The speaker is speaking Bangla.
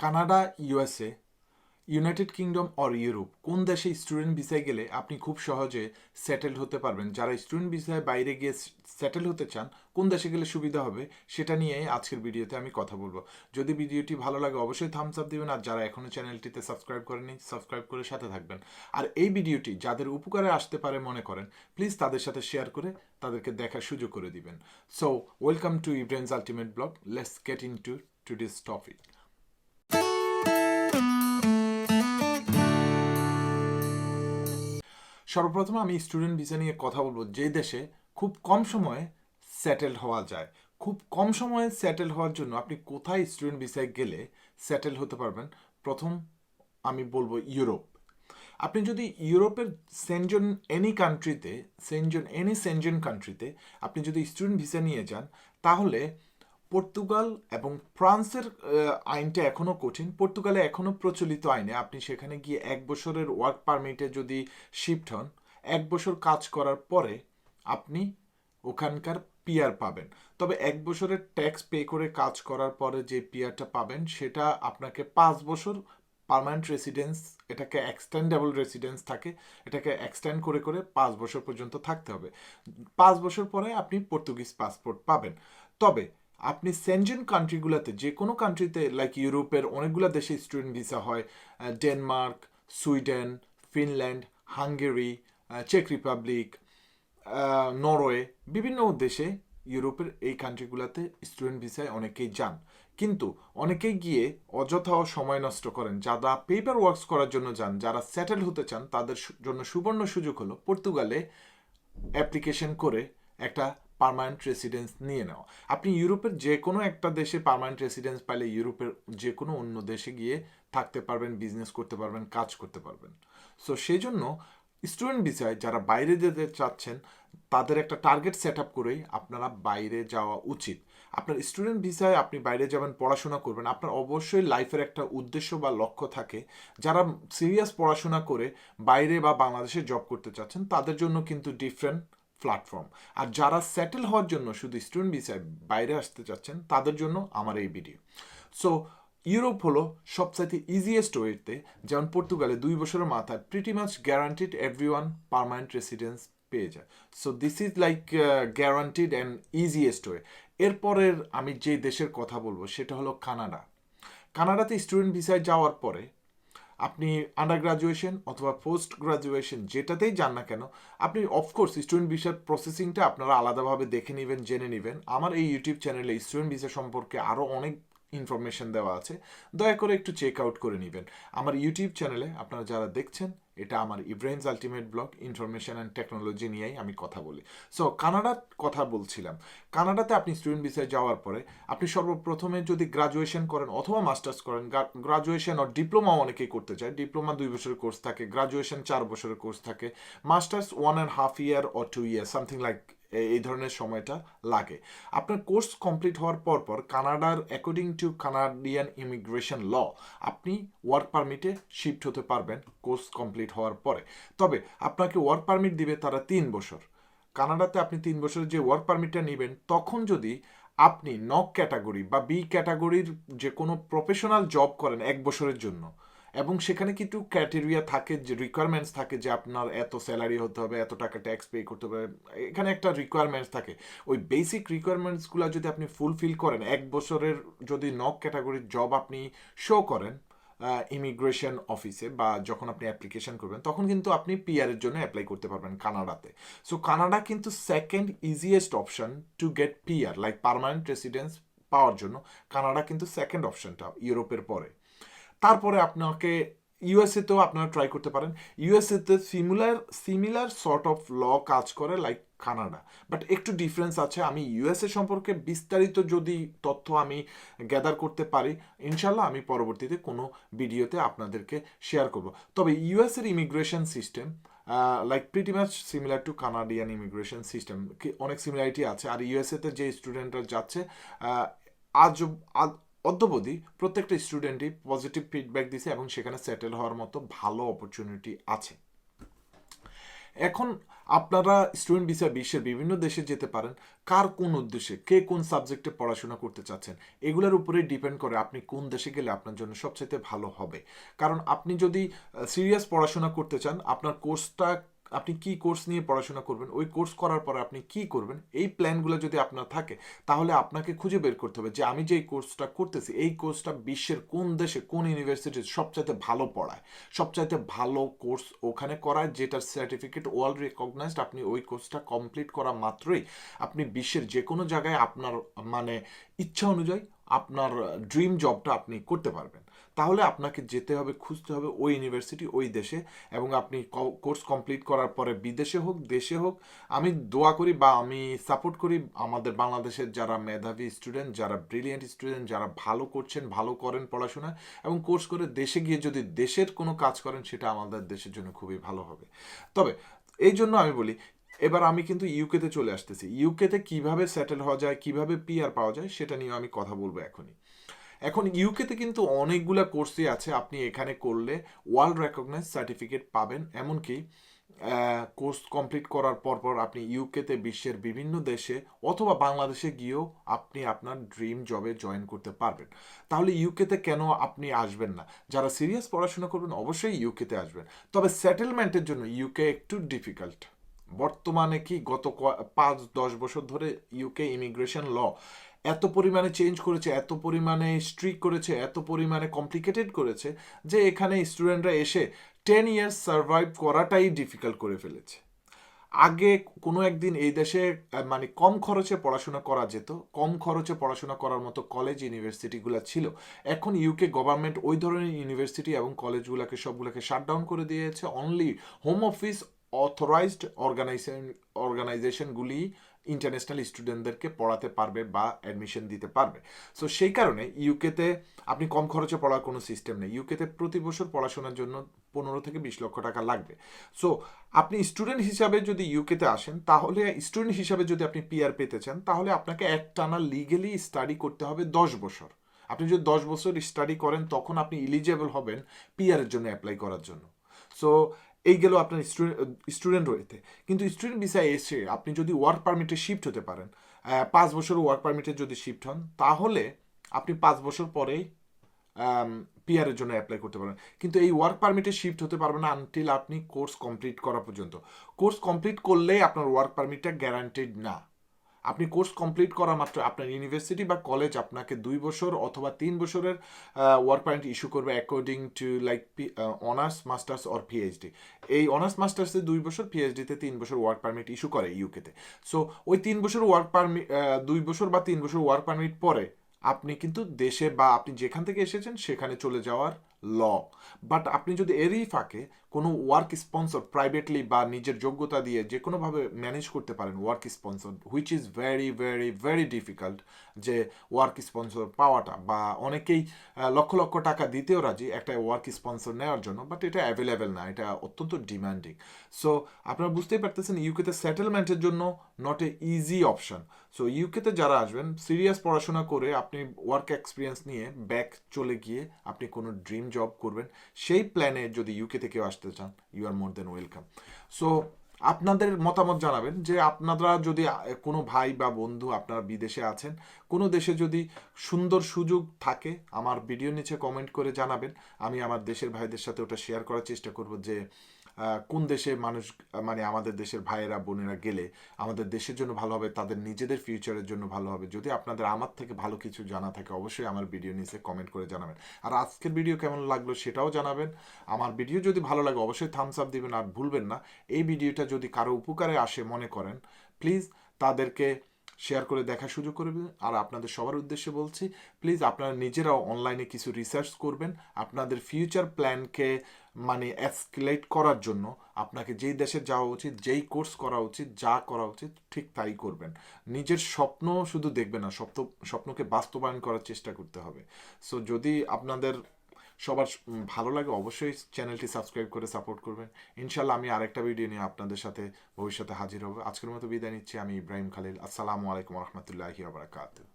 Canada, USA, United kingdom or Europe কোন দেশে স্টুডেন্ট ভিসায় গেলে আপনি খুব সহজে সেটেলড হতে পারবেন? যারা স্টুডেন্ট ভিসায় বাইরে গিয়ে সেটেল হতে চান, কোন দেশে গেলে সুবিধা হবে সেটা নিয়ে আজকের ভিডিওতে আমি কথা বলবো। যদি ভিডিওটি ভালো লাগে অবশ্যই থামস আপ দিবেন, আর যারা এখনও চ্যানেলটিতে সাবস্ক্রাইব করেনি সাবস্ক্রাইব করে সাথে থাকবেন। আর এই ভিডিওটি যাদের উপকারে আসতে পারে মনে করেন, প্লিজ তাদের সাথে শেয়ার করে তাদেরকে দেখার সুযোগ করে দিবেন। So welcome to Ibrahim's ultimate blog. Let's get in to today's topic. সর্বপ্রথম আমি স্টুডেন্ট ভিসা নিয়ে কথা বলবো যে দেশে খুব কম সময়ে সেটেল হওয়া যায়। খুব কম সময়ে সেটেল হওয়ার জন্য আপনি কোথায় স্টুডেন্ট ভিসায় গেলে সেটেল হতে পারবেন? প্রথম আমি বলবো ইউরোপ। আপনি যদি ইউরোপের সেনজন কান্ট্রিতে আপনি যদি স্টুডেন্ট ভিসা নিয়ে যান, তাহলে পর্তুগাল এবং ফ্রান্সের আইনটা এখনও কঠিন। পর্তুগালে এখনও প্রচলিত আইনে আপনি সেখানে গিয়ে 1 বছরের ওয়ার্ক পারমিটে যদি শিফট হন, 1 বছর কাজ করার পরে আপনি ওখানকার পিআর পাবেন। তবে 1 বছরের ট্যাক্স পে করে কাজ করার পরে যে পিআরটা পাবেন সেটা আপনাকে 5 বছর পার্মানেন্ট রেসিডেন্স, এটাকে এক্সটেন্ডেবল রেসিডেন্স থাকে, এটাকে এক্সটেন্ড করে করে 5 বছর পর্যন্ত থাকতে হবে। 5 বছর পরে আপনি পর্তুগিজ পাসপোর্ট পাবেন। তবে আপনি সেনজেন কান্ট্রিগুলোতে, যে কোনো কান্ট্রিতে, লাইক ইউরোপের অনেকগুলো দেশে স্টুডেন্ট ভিসা হয়, ডেনমার্ক, সুইডেন, ফিনল্যান্ড, হাঙ্গেরি, চেক রিপাবলিক, নরওয়ে, বিভিন্ন দেশে ইউরোপের এই কান্ট্রিগুলোতে স্টুডেন্ট ভিসায় অনেকেই যান। কিন্তু অনেকেই গিয়ে অযথা সময় নষ্ট করেন। যারা পেপার ওয়ার্কস করার জন্য যান, যারা সেটেল হতে চান, তাদের জন্য সুবর্ণ সুযোগ হলো পর্তুগালে অ্যাপ্লিকেশন করে একটা পার্মানেন্ট রেসিডেন্স নিয়ে নেওয়া। আপনি ইউরোপের যে কোনো একটা দেশে পার্মানেন্ট রেসিডেন্স পাইলে ইউরোপের যে কোনো অন্য দেশে গিয়ে থাকতে পারবেন, বিজনেস করতে পারবেন, কাজ করতে পারবেন। সো সেই জন্য স্টুডেন্ট ভিসায় যারা বাইরে যেতে চাচ্ছেন, তাদের একটা টার্গেট সেট আপ করেই আপনারা বাইরে যাওয়া উচিত। আপনার স্টুডেন্ট ভিসায় আপনি বাইরে যাবেন, পড়াশোনা করবেন, আপনার অবশ্যই লাইফের একটা উদ্দেশ্য বা লক্ষ্য থাকে। যারা সিরিয়াস পড়াশোনা করে বাইরে বা বাংলাদেশে জব করতে চাচ্ছেন, তাদের জন্য কিন্তু ডিফারেন্ট প্ল্যাটফর্ম। আর যারা সেটেল হওয়ার জন্য শুধু স্টুডেন্ট ভিসায় বাইরে আসতে চাচ্ছেন, তাদের জন্য আমার এই ভিডিও। সো ইউরোপ হলো সবচাইতে ইজিয়েস্ট ওয়েতে, যেমন পর্তুগালে 2 বছরের মাথায় pretty much guaranteed everyone permanent residence পেয়ে যায়। So this is like guaranteed and easiest way. এরপরের আমি যে দেশের কথা বলবো সেটা হলো কানাডা। কানাডাতে স্টুডেন্ট ভিসায় যাওয়ার পরে আপনি আন্ডার গ্রাজুয়েশন অথবা পোস্ট গ্রাজুয়েশন যেটাতেই যান না কেন, আপনি অফকোর্স স্টুডেন্ট ভিসার প্রসেসিংটা আপনারা আলাদাভাবে দেখে নেবেন, জেনে নেবেন। আমার এই ইউটিউব চ্যানেলে স্টুডেন্ট ভিসা সম্পর্কে আরও অনেক ইনফরমেশন দেওয়া আছে, দয়া করে একটু চেক আউট করে নেবেন আমার ইউটিউব চ্যানেলে। আপনারা যারা দেখছেন, এটা আমার Ibrahim's ultimate blog, information and technology নিয়েই আমি কথা বলি। সো কানাডার কথা বলছিলাম। কানাডাতে আপনি স্টুডেন্ট ভিসায় যাওয়ার পরে আপনি সর্বপ্রথমে যদি গ্রাজুয়েশন করেন অথবা মাস্টার্স করেন, গ্রাজুয়েশন ও ডিপ্লোমা অনেকেই করতে চায়। ডিপ্লোমা 2 বছরের কোর্স থাকে, গ্রাজুয়েশন 4 বছরের কোর্স থাকে, masters 1.5 year or 2 year, something like এই ধরনের সময়টা লাগে। আপনার কোর্স কমপ্লিট হওয়ার পর কানাডার according to Canadian immigration law আপনি ওয়ার্ক পারমিটে শিফট হতে পারবেন কোর্স কমপ্লিট হওয়ার পরে। তবে আপনাকে ওয়ার্ক পারমিট দিবে তারা 3 বছর। কানাডাতে আপনি 3 বছরের যে ওয়ার্ক পারমিটটা নেবেন, তখন যদি আপনি নক ক্যাটাগরি বা বি ক্যাটাগরির যে কোনো প্রফেশনাল জব করেন 1 বছরের জন্য, এবং সেখানে কিছু ক্রাইটেরিয়া থাকে, যে রিকোয়ারমেন্টস থাকে, যে আপনার এত স্যালারি হতে হবে, এত টাকা ট্যাক্স পে করতে হবে, এখানে একটা রিকোয়ারমেন্টস থাকে। ওই বেসিক রিকোয়ারমেন্টসগুলো যদি আপনি ফুলফিল করেন, 1 বছরের যদি নক ক্যাটাগরির জব আপনি শো করেন ইমিগ্রেশন অফিসে, বা যখন আপনি অ্যাপ্লিকেশন করবেন, তখন কিন্তু আপনি পিআরের জন্য অ্যাপ্লাই করতে পারবেন কানাডাতে। সো কানাডা কিন্তু second easiest option to get PR, like permanent residence পাওয়ার জন্য কানাডা কিন্তু সেকেন্ড অপশনটা ইউরোপের পরে। তারপরে আপনাকে ইউএসএতেও আপনারা ট্রাই করতে পারেন। ইউএসএতে সিমিলার সর্ট অফ ল কাজ করে লাইক কানাডা, বাট একটু ডিফারেন্স আছে। আমি ইউএসএ সম্পর্কে বিস্তারিত যদি তথ্য আমি গ্যাদার করতে পারি, ইনশাল্লাহ আমি পরবর্তীতে কোনো ভিডিওতে আপনাদেরকে শেয়ার করব। তবে ইউএসএর immigration system like pretty much similar to Canadian immigration system, অনেক সিমিলারিটি আছে। আর ইউএসএতে যে স্টুডেন্টরা যাচ্ছে, আজ অদ্যবধি প্রত্যেকটা স্টুডেন্টই পজিটিভ ফিডব্যাক দিছে এবং সেখানে সেটেল হওয়ার মতো ভালো অপরচুনিটি আছে। এখন আপনারা স্টুডেন্ট ভিসা বিশ্বের বিভিন্ন দেশে যেতে পারেন কার কোন উদ্দেশ্যে, কে কোন সাবজেক্টে পড়াশোনা করতে চাচ্ছেন, এগুলোর উপরে ডিপেন্ড করে আপনি কোন দেশে গেলে আপনার জন্য সবচেয়ে ভালো হবে। কারণ আপনি যদি সিরিয়াস পড়াশোনা করতে চান, আপনার কোর্সটা, আপনি কি কোর্স নিয়ে পড়াশোনা করবেন, ওই কোর্স করার পরে আপনি কি করবেন, এই প্ল্যানগুলো যদি আপনার থাকে, তাহলে আপনাকে খুঁজে বের করতে হবে যে আমি যে এই কোর্সটা করতেছি, এই কোর্সটা বিশ্বের কোন দেশে কোন ইউনিভার্সিটি সবচাইতে ভালো পড়ায়, সবচাইতে ভালো কোর্স ওখানে করায়, যেটার সার্টিফিকেট ওয়ার্ল্ড রেকগনাইজড। আপনি ওই কোর্সটা কমপ্লিট করা মাত্রই আপনি বিশ্বের যে কোনো জায়গায় আপনার মানে ইচ্ছা অনুযায়ী আপনার ড্রিম জবটা আপনি করতে পারবেন। তাহলে আপনাকে যেতে হবে, খুঁজতে হবে ওই ইউনিভার্সিটি, ওই দেশে, এবং আপনি কোর্স কমপ্লিট করার পরে বিদেশে হোক দেশে হোক, আমি দোয়া করি বা আমি সাপোর্ট করি আমাদের বাংলাদেশের যারা মেধাবী স্টুডেন্ট, যারা ব্রিলিয়েন্ট স্টুডেন্ট, যারা ভালো করছেন, ভালো করেন পড়াশোনা এবং কোর্স করে দেশে গিয়ে যদি দেশের কোনো কাজ করেন, সেটা আমাদের দেশের জন্য খুবই ভালো হবে। তবে এই জন্য আমি বলি, এবার আমি কিন্তু ইউকেতে চলে আসতেছি। ইউকেতে কিভাবে সেটেল হওয়া যায়, কিভাবে পিআর পাওয়া যায়, সেটা নিয়ে আমি কথা বলবো এখনই। এখন ইউকেতে কিন্তু অনেকগুলা কোর্সই আছে, আপনি এখানে করলে ওয়ার্ল্ড রেকগনাইজ সার্টিফিকেট পাবেন। এমনকি কোর্স কমপ্লিট করার পর আপনি ইউকেতে বিশ্বের বিভিন্ন দেশে অথবা বাংলাদেশে গিয়েও আপনি আপনার ড্রিম জবে জয়েন করতে পারবেন। তাহলে ইউকেতে কেন আপনি আসবেন না? যারা সিরিয়াস পড়াশোনা করবেন অবশ্যই ইউকেতে আসবেন, তবে সেটেলমেন্টের জন্য ইউকে একটু ডিফিকাল্ট। বর্তমানে কি গত 5-10 বছর ধরে ইউকে ইমিগ্রেশন ল এত পরিমাণে চেঞ্জ করেছে, এত পরিমাণে স্ট্রিক্ট করেছে, এত পরিমাণে কমপ্লিকেটেড করেছে যে এখানে স্টুডেন্টরা এসে 10 ইয়ার্স সার্ভাইভ করাটাই ডিফিকাল্ট করে ফেলেছে। আগে কোনো একদিন এই দেশে মানে কম খরচে পড়াশোনা করা যেত, কম খরচে পড়াশোনা করার মতো কলেজ ইউনিভার্সিটিগুলো ছিল। এখন ইউকে গভর্নমেন্ট ওই ধরনের ইউনিভার্সিটি এবং কলেজগুলোকে সবগুলোকে শাটডাউন করে দিয়েছে। অনলি হোম অফিস অথরাইজড অর্গানাইজেশনগুলি ইন্টারন্যাশনাল স্টুডেন্টদেরকে পড়াতে পারবে বা অ্যাডমিশন দিতে পারবে। সো সেই কারণে ইউকেতে আপনি কম খরচে পড়ার কোনো সিস্টেম নেই। ইউকেতে প্রতি বছর পড়াশোনার জন্য 15 থেকে 20 লক্ষ টাকা লাগবে। সো আপনি স্টুডেন্ট হিসাবে যদি ইউকেতে আসেন, তাহলে স্টুডেন্ট হিসাবে যদি আপনি পিআর পেতে চান, তাহলে আপনাকে একটানা লিগেলি স্টাডি করতে হবে 10 বছর। আপনি যদি 10 বছর স্টাডি করেন, তখন আপনি ইলিজেবল হবেন পিআরের জন্য অ্যাপ্লাই করার জন্য। সো এই গেল আপনার স্টুডেন্ট রয়েছে। কিন্তু স্টুডেন্ট ভিসায় এসে আপনি যদি ওয়ার্ক পারমিটে শিফট হতে পারেন, 5 বছর ওয়ার্ক পারমিটে যদি শিফট হন, তাহলে আপনি 5 বছর পরেই পিআরের জন্য অ্যাপ্লাই করতে পারবেন। কিন্তু এই ওয়ার্ক পারমিটে শিফট হতে পারবেন না আনটিল আপনি কোর্স কমপ্লিট করা পর্যন্ত। কোর্স কমপ্লিট করলেই আপনার ওয়ার্ক পারমিটটা গ্যারান্টেড না। আপনি কোর্স কমপ্লিট করা মাত্র আপনার ইউনিভার্সিটি বা কলেজ আপনাকে 2 বছর অথবা 3 বছরের ওয়ার্ক পারমিট ইস্যু করবে according to like honours, masters or PhD. এই অনার্স মাস্টার্সে 2 বছর, পিএইচডিতে 3 বছর ওয়ার্ক পারমিট ইস্যু করে ইউকেতে। সো ওই 3 বছর ওয়ার্ক পারমিট, 2 বছর বা 3 বছর ওয়ার্ক পারমিট পরে আপনি কিন্তু দেশে বা আপনি যেখান থেকে এসেছেন সেখানে চলে যাওয়ার ল। বাট আপনি যদি এরই ফাঁকে কোনো ওয়ার্ক স্পন্সর প্রাইভেটলি বা নিজের যোগ্যতা দিয়ে যে কোনোভাবে ম্যানেজ করতে পারেন work sponsor, which is very very very difficult যে ওয়ার্ক স্পন্সর পাওয়াটা, বা অনেকেই লক্ষ লক্ষ টাকা দিতেও রাজি একটা ওয়ার্ক স্পন্সর নেওয়ার জন্য, বাট এটা অ্যাভেলেবেল না, এটা অত্যন্ত ডিমান্ডিং। সো আপনারা বুঝতেই পারতেছেন ইউকেতে সেটেলমেন্টের জন্য not a easy option. So ইউকেতে যারা আসবেন সিরিয়াস পড়াশোনা করে আপনি ওয়ার্ক এক্সপিরিয়েন্স নিয়ে ব্যাক চলে গিয়ে আপনি কোনো ড্রিম জব করবেন, সেই প্ল্যানে যদি ইউকে থেকেও আসতে চান, you are more than welcome. So আপনাদের মতামত জানাবেন যে আপনারা যদি কোনো ভাই বা বন্ধু আপনারা বিদেশে আছেন, কোনো দেশে যদি সুন্দর সুযোগ থাকে, আমার ভিডিও নিচে কমেন্ট করে জানাবেন। আমি আমার দেশের ভাইদের সাথে ওটা শেয়ার করার চেষ্টা করব যে কোন দেশে মানুষ মানে আমাদের দেশের ভাইয়েরা বোনেরা গেলে আমাদের দেশের জন্য ভালো হবে, তাদের নিজেদের ফিউচারের জন্য ভালো হবে। যদি আপনাদের আমার থেকে ভালো কিছু জানা থাকে অবশ্যই আমার ভিডিও নিচে কমেন্ট করে জানাবেন। আর আজকের ভিডিও কেমন লাগলো সেটাও জানাবেন। আমার ভিডিও যদি ভালো লাগে অবশ্যই থামস আপ দিবেন। আর ভুলবেন না, এই ভিডিওটা যদি কারো উপকারে আসে মনে করেন, প্লিজ তাদেরকে শেয়ার করে দেখার সুযোগ করবেন। আর আপনাদের সবার উদ্দেশ্যে বলছি, প্লিজ আপনারা নিজেরাও অনলাইনে কিছু রিসার্চ করবেন। আপনাদের ফিউচার প্ল্যানকে মানে এসকেলেট করার জন্য আপনাকে যেই দেশে যাওয়া উচিত, যেই কোর্স করা উচিত, যা করা উচিত ঠিক তাই করবেন। নিজের স্বপ্ন শুধু দেখবেন না, স্বপ্নকে বাস্তবায়ন করার চেষ্টা করতে হবে। সো যদি আপনাদের সবার ভালো লাগে অবশ্যই চ্যানেলটি সাবস্ক্রাইব করে সাপোর্ট করবেন। ইনশাল্লাহ আমি আরেকটা ভিডিও নিয়ে আপনাদের সাথে ভবিষ্যতে হাজির হব। আজকের মতো বিদায় নিচ্ছি। আমি ইব্রাহিম খালিল। আসসালামু আলাইকুম রহমতুল্লাহি ওয়া বারাকাতুহু।